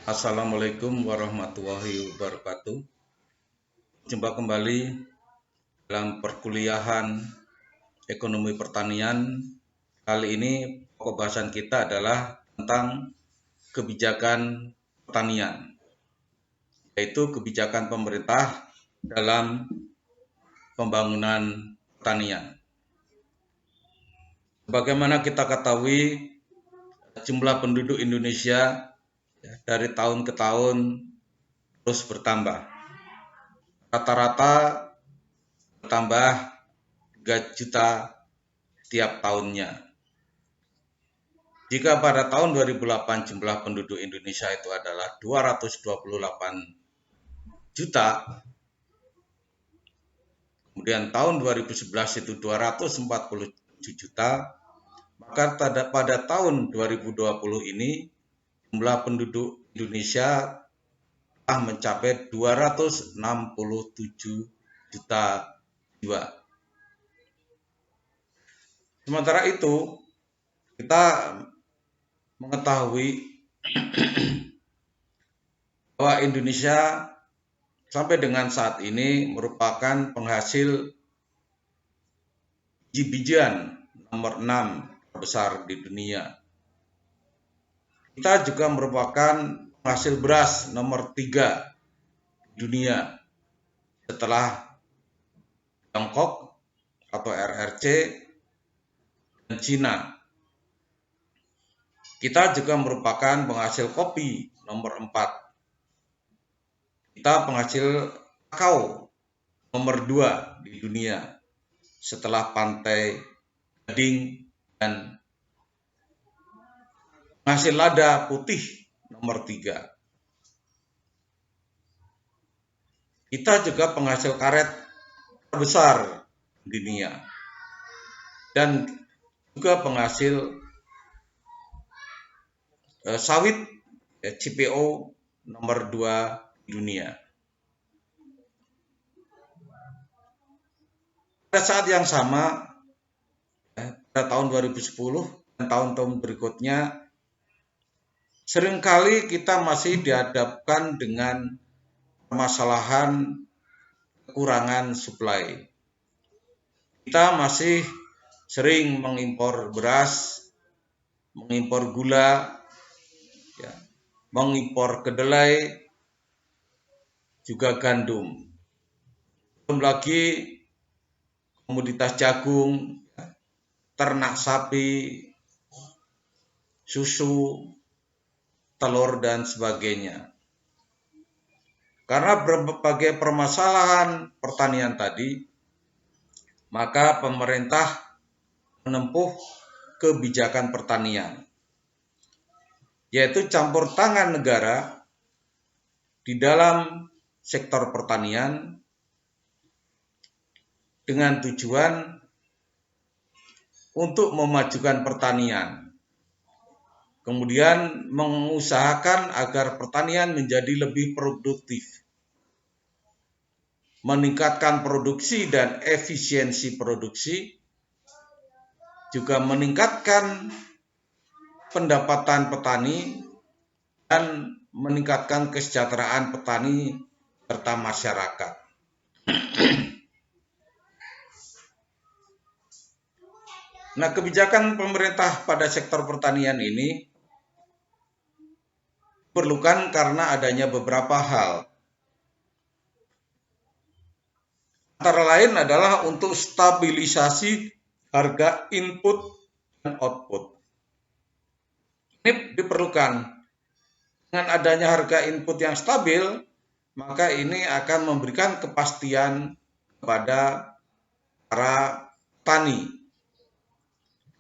Assalamualaikum warahmatullahi wabarakatuh. Jumpa kembali dalam perkuliahan ekonomi pertanian. Kali ini pokok bahasan kita adalah tentang kebijakan pertanian, yaitu kebijakan pemerintah dalam pembangunan pertanian. Bagaimana kita ketahui, jumlah penduduk Indonesia dari tahun ke tahun terus bertambah. Rata-rata bertambah 3 juta setiap tahunnya. Jika pada tahun 2008 jumlah penduduk Indonesia itu adalah 228 juta, kemudian tahun 2011 itu 247 juta, maka pada tahun 2020 ini jumlah penduduk Indonesia telah mencapai 267 juta jiwa. Sementara itu, kita mengetahui bahwa Indonesia sampai dengan saat ini merupakan penghasil biji-bijian nomor 6 terbesar di dunia. Kita juga merupakan penghasil beras nomor 3 di dunia setelah Tiongkok atau RRC dan Cina. Kita juga merupakan penghasil kopi nomor 4. Kita penghasil kakao nomor 2 di dunia setelah Pantai Gading dan penghasil lada putih nomor 3. Kita juga penghasil karet terbesar di dunia dan juga penghasil sawit CPO nomor 2 di dunia. Pada saat yang sama, pada tahun 2010 dan tahun-tahun berikutnya, seringkali kita masih dihadapkan dengan permasalahan kekurangan suplai. Kita masih sering mengimpor beras, mengimpor gula, mengimpor kedelai, juga gandum. Belum lagi komoditas jagung, ternak sapi, susu, telur, dan sebagainya. Karena berbagai permasalahan pertanian tadi, maka pemerintah menempuh kebijakan pertanian, yaitu campur tangan negara di dalam sektor pertanian dengan tujuan untuk memajukan pertanian. Kemudian mengusahakan agar pertanian menjadi lebih produktif, meningkatkan produksi dan efisiensi produksi, juga meningkatkan pendapatan petani dan meningkatkan kesejahteraan petani serta masyarakat. Nah, kebijakan pemerintah pada sektor pertanian ini diperlukan karena adanya beberapa hal. Antara lain adalah untuk stabilisasi harga input dan output. Ini diperlukan. Dengan adanya harga input yang stabil, maka ini akan memberikan kepastian kepada para petani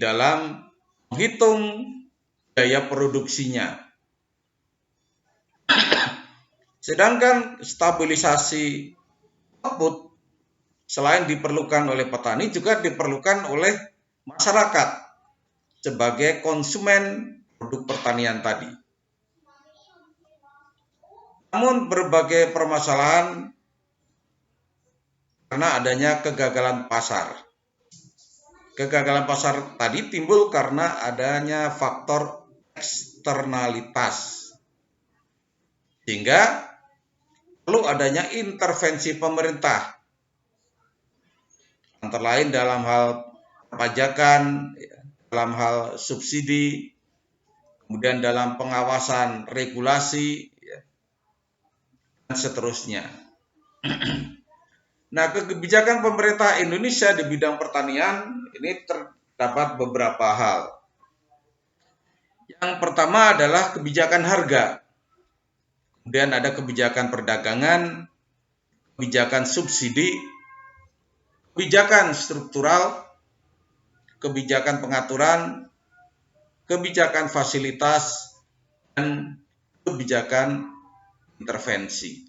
dalam menghitung biaya produksinya. Sedangkan stabilisasi output selain diperlukan oleh petani juga diperlukan oleh masyarakat sebagai konsumen produk pertanian tadi. Namun berbagai permasalahan karena adanya kegagalan pasar. Kegagalan pasar tadi timbul karena adanya faktor eksternalitas. Sehingga perlu adanya intervensi pemerintah, antara lain dalam hal pajakan, dalam hal subsidi, kemudian dalam pengawasan regulasi, dan seterusnya. Nah, kebijakan pemerintah Indonesia di bidang pertanian ini terdapat beberapa hal. Yang pertama adalah kebijakan harga. Kemudian ada kebijakan perdagangan, kebijakan subsidi, kebijakan struktural, kebijakan pengaturan, kebijakan fasilitas, dan kebijakan intervensi.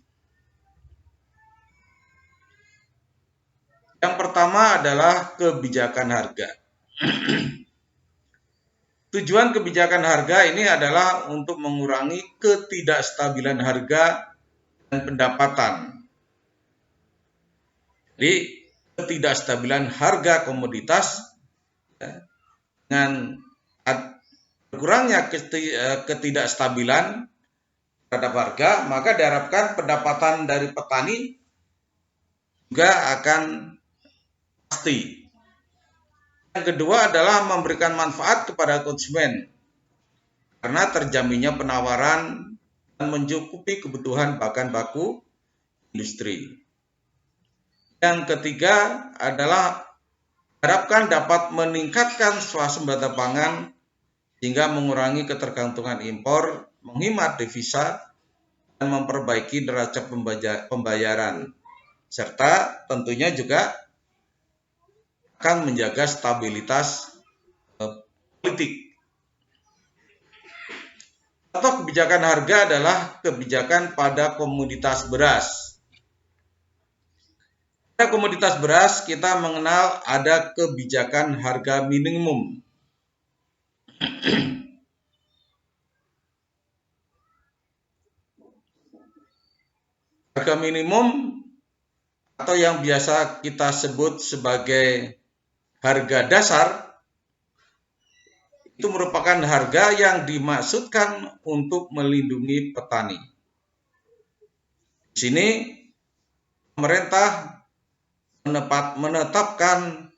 Yang pertama adalah kebijakan harga. Tujuan kebijakan harga ini adalah untuk mengurangi ketidakstabilan harga dan pendapatan. Jadi, ketidakstabilan harga komoditas dengan berkurangnya ketidakstabilan terhadap harga, maka diharapkan pendapatan dari petani juga akan pasti. Yang kedua adalah memberikan manfaat kepada konsumen karena terjaminnya penawaran dan mencukupi kebutuhan bahan baku industri. Yang ketiga adalah diharapkan dapat meningkatkan swasembada pangan sehingga mengurangi ketergantungan impor, menghemat devisa, dan memperbaiki neraca pembayaran, serta tentunya juga akan menjaga stabilitas politik. Contoh kebijakan harga adalah kebijakan pada komoditas beras. Pada komoditas beras kita mengenal ada kebijakan harga minimum. Harga minimum atau yang biasa kita sebut sebagai harga dasar itu merupakan harga yang dimaksudkan untuk melindungi petani. Di sini pemerintah menetapkan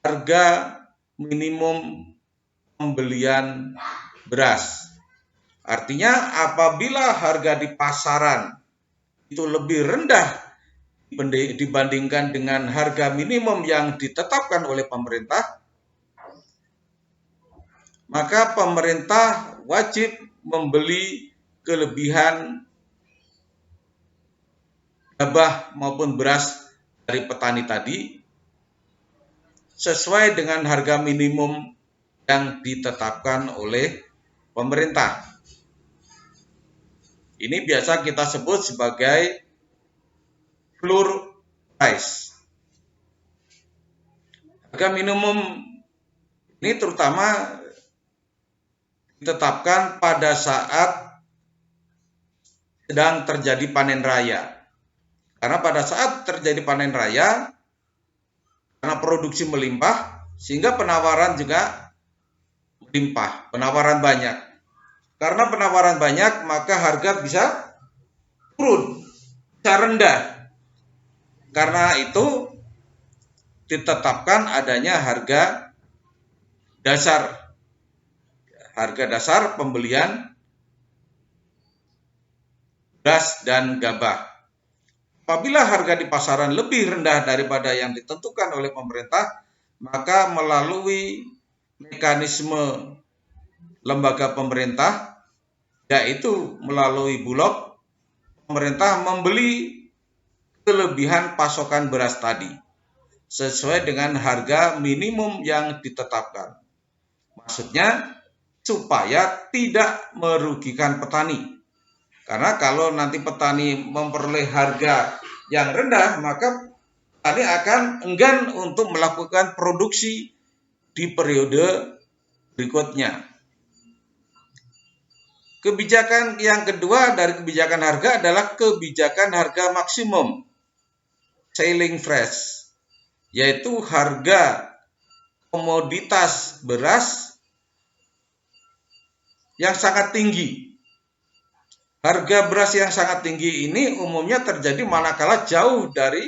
harga minimum pembelian beras. Artinya apabila harga di pasaran itu lebih rendah dibandingkan dengan harga minimum yang ditetapkan oleh pemerintah, maka pemerintah wajib membeli kelebihan gabah maupun beras dari petani tadi sesuai dengan harga minimum yang ditetapkan oleh pemerintah. Ini biasa kita sebut sebagai floor price. Harga minimum ini terutama ditetapkan pada saat sedang terjadi panen raya. Karena pada saat terjadi panen raya, karena produksi melimpah, sehingga penawaran juga melimpah, penawaran banyak. Karena penawaran banyak, maka harga bisa turun, bisa rendah. Karena itu ditetapkan adanya harga dasar pembelian beras dan gabah. Apabila harga di pasaran lebih rendah daripada yang ditentukan oleh pemerintah, maka melalui mekanisme lembaga pemerintah, yaitu melalui Bulog, pemerintah membeli kelebihan pasokan beras tadi sesuai dengan harga minimum yang ditetapkan. Maksudnya supaya tidak merugikan petani. Karena kalau nanti petani memperoleh harga yang rendah, maka petani akan enggan untuk melakukan produksi di periode berikutnya. Kebijakan yang kedua dari kebijakan harga adalah kebijakan harga maksimum, selling price, yaitu harga komoditas beras yang sangat tinggi. Harga beras yang sangat tinggi ini umumnya terjadi manakala jauh dari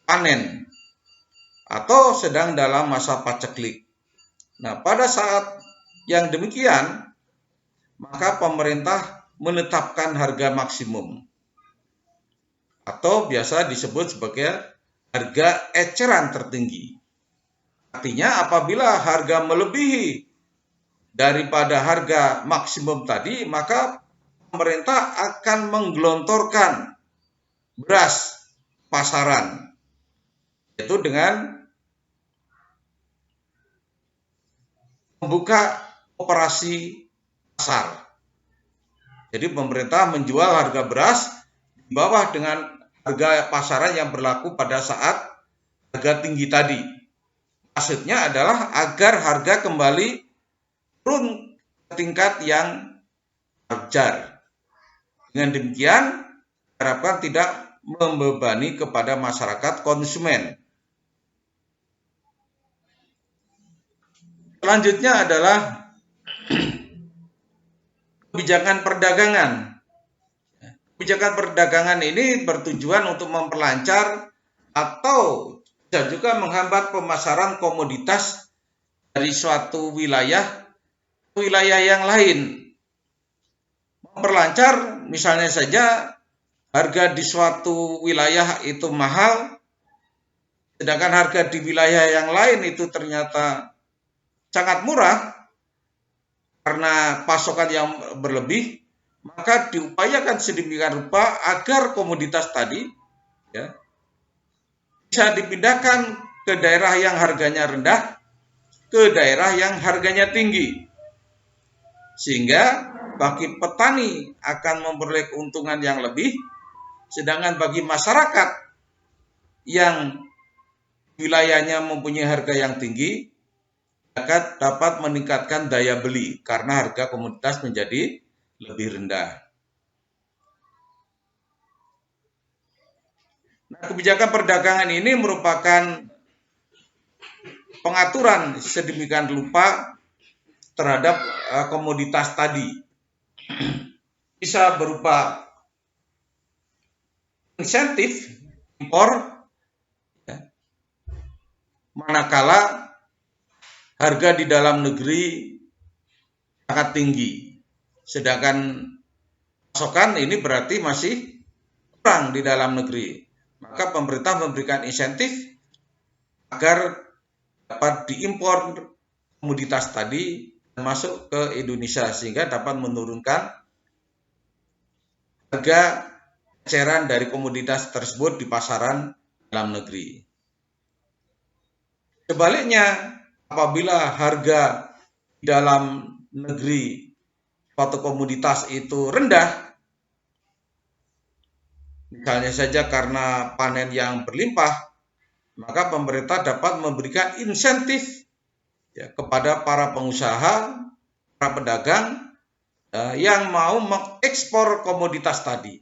panen atau sedang dalam masa paceklik. Nah, pada saat yang demikian, maka pemerintah menetapkan harga maksimum atau biasa disebut sebagai harga eceran tertinggi. Artinya apabila harga melebihi daripada harga maksimum tadi, maka pemerintah akan menggelontorkan beras pasaran, yaitu dengan membuka operasi pasar. Jadi pemerintah menjual harga beras di bawah dengan harga pasaran yang berlaku pada saat harga tinggi tadi. Maksudnya adalah agar harga kembali turun ke tingkat yang wajar. Dengan demikian, diharapkan tidak membebani kepada masyarakat konsumen. Selanjutnya adalah kebijakan perdagangan. Kebijakan perdagangan ini bertujuan untuk memperlancar atau bisa juga menghambat pemasaran komoditas dari suatu wilayah ke wilayah yang lain. Memperlancar misalnya saja harga di suatu wilayah itu mahal, sedangkan harga di wilayah yang lain itu ternyata sangat murah karena pasokan yang berlebih, maka diupayakan sedemikian rupa agar komoditas tadi ya, bisa dipindahkan ke daerah yang harganya rendah ke daerah yang harganya tinggi, sehingga bagi petani akan memperoleh keuntungan yang lebih, sedangkan bagi masyarakat yang wilayahnya mempunyai harga yang tinggi dapat meningkatkan daya beli karena harga komoditas menjadi lebih rendah. Nah, kebijakan perdagangan ini merupakan pengaturan sedemikian rupa terhadap komoditas tadi. Bisa berupa insentif impor ya, manakala harga di dalam negeri sangat tinggi, sedangkan pasokan ini berarti masih kurang di dalam negeri. Maka pemerintah memberikan insentif agar dapat diimpor komoditas tadi masuk ke Indonesia sehingga dapat menurunkan harga eceran dari komoditas tersebut di pasaran dalam negeri. Sebaliknya, apabila harga di dalam negeri suatu komoditas itu rendah, misalnya saja karena panen yang berlimpah, maka pemerintah dapat memberikan insentif ya, kepada para pengusaha, para pedagang yang mau mengekspor komoditas tadi.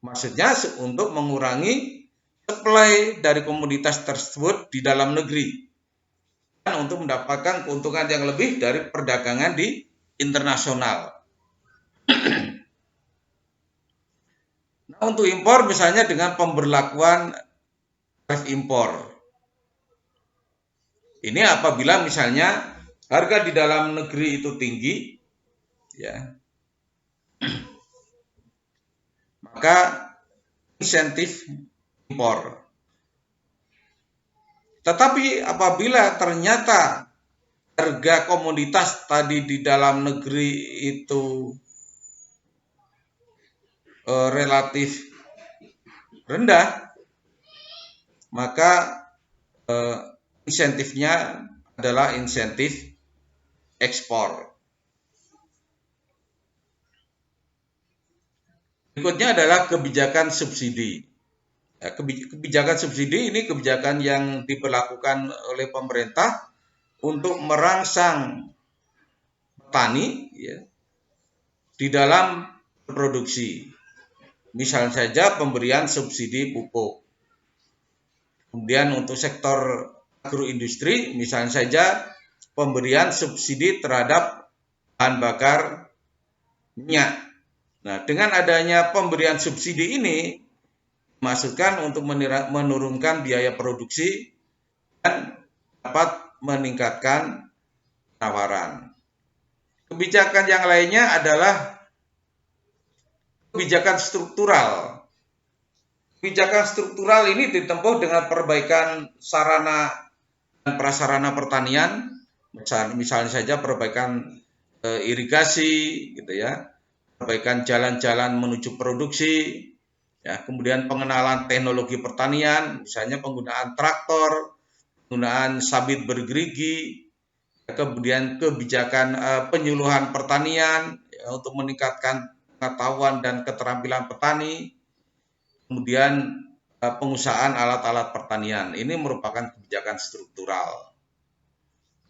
Maksudnya untuk mengurangi supply dari komoditas tersebut di dalam negeri dan untuk mendapatkan keuntungan yang lebih dari perdagangan di internasional. Nah, untuk impor misalnya dengan pemberlakuan tarif impor. Ini apabila misalnya harga di dalam negeri itu tinggi, ya, maka insentif impor. Tetapi apabila ternyata harga komoditas tadi di dalam negeri itu relatif rendah, maka insentifnya adalah insentif ekspor. Berikutnya adalah kebijakan subsidi. Ya, kebijakan subsidi ini kebijakan yang diberlakukan oleh pemerintah untuk merangsang petani ya, di dalam produksi. Misalnya saja pemberian subsidi pupuk. Kemudian untuk sektor agroindustri, misalnya saja pemberian subsidi terhadap bahan bakar minyak. Nah, dengan adanya pemberian subsidi ini, dimaksudkan untuk menurunkan biaya produksi dan dapat meningkatkan penawaran. Kebijakan yang lainnya adalah kebijakan struktural. Kebijakan struktural ini ditempuh dengan perbaikan sarana dan prasarana pertanian, misalnya saja perbaikan irigasi, gitu ya, perbaikan jalan-jalan menuju produksi, ya, kemudian pengenalan teknologi pertanian, misalnya penggunaan traktor, penggunaan sabit bergerigi, kemudian kebijakan penyuluhan pertanian ya, untuk meningkatkan pengetahuan dan keterampilan petani, kemudian pengusahaan alat-alat pertanian. Ini merupakan kebijakan struktural.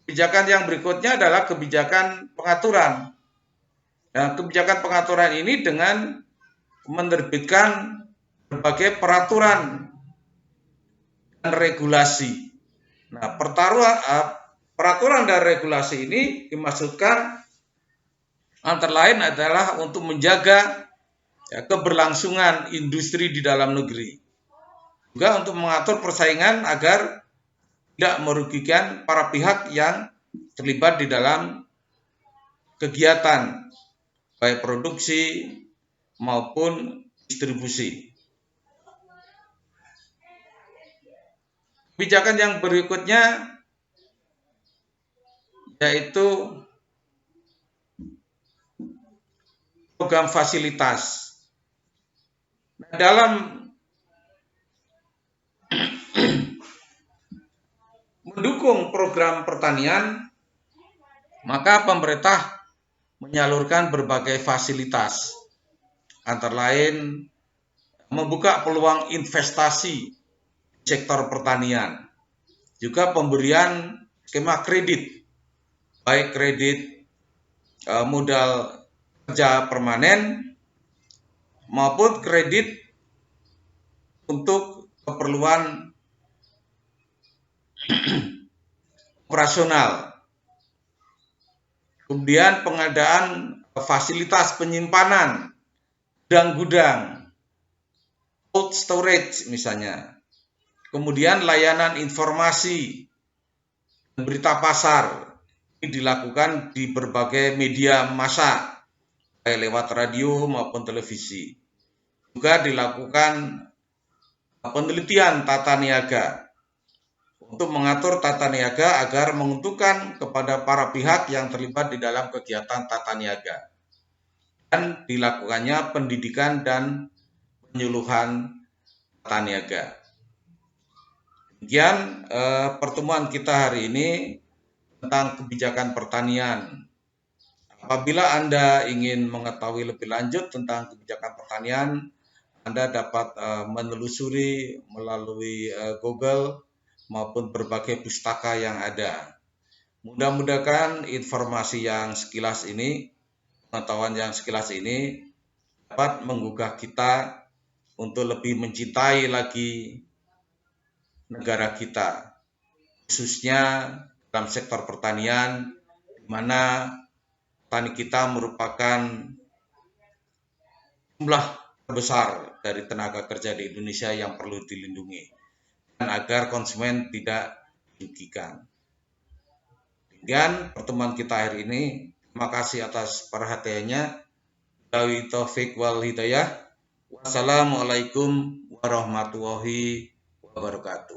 Kebijakan yang berikutnya adalah kebijakan pengaturan. Nah, kebijakan pengaturan ini dengan menerbitkan berbagai peraturan dan regulasi. Nah, peraturan dan regulasi ini dimaksudkan antara lain adalah untuk menjaga ya, keberlangsungan industri di dalam negeri. Juga untuk mengatur persaingan agar tidak merugikan para pihak yang terlibat di dalam kegiatan, baik produksi maupun distribusi. Kebijakan yang berikutnya yaitu program fasilitas. Nah, dalam mendukung program pertanian, maka pemerintah menyalurkan berbagai fasilitas, antara lain membuka peluang investasi di sektor pertanian, juga pemberian skema kredit, baik kredit modal kerja permanen maupun kredit untuk keperluan operasional. Kemudian pengadaan fasilitas penyimpanan, gudang-gudang, cold storage misalnya. Kemudian layanan informasi, berita pasar, ini dilakukan di berbagai media massa, baik lewat radio maupun televisi. Juga dilakukan penelitian tata niaga untuk mengatur tata niaga agar menguntungkan kepada para pihak yang terlibat di dalam kegiatan tata niaga. Dan dilakukannya pendidikan dan penyuluhan tata niaga. Demikian pertemuan kita hari ini tentang kebijakan pertanian. Apabila Anda ingin mengetahui lebih lanjut tentang kebijakan pertanian, Anda dapat menelusuri melalui Google maupun berbagai pustaka yang ada. Mudah-mudahan informasi yang sekilas ini, pengetahuan yang sekilas ini dapat menggugah kita untuk lebih mencintai lagi negara kita, khususnya dalam sektor pertanian, di mana petani kita merupakan jumlah terbesar dari tenaga kerja di Indonesia yang perlu dilindungi dan agar konsumen tidak dirugikan. Demikian pertemuan kita hari ini. Terima kasih atas perhatiannya. Billahi taufik wal hidayah. Wassalamualaikum warahmatullahi wabarakatuh.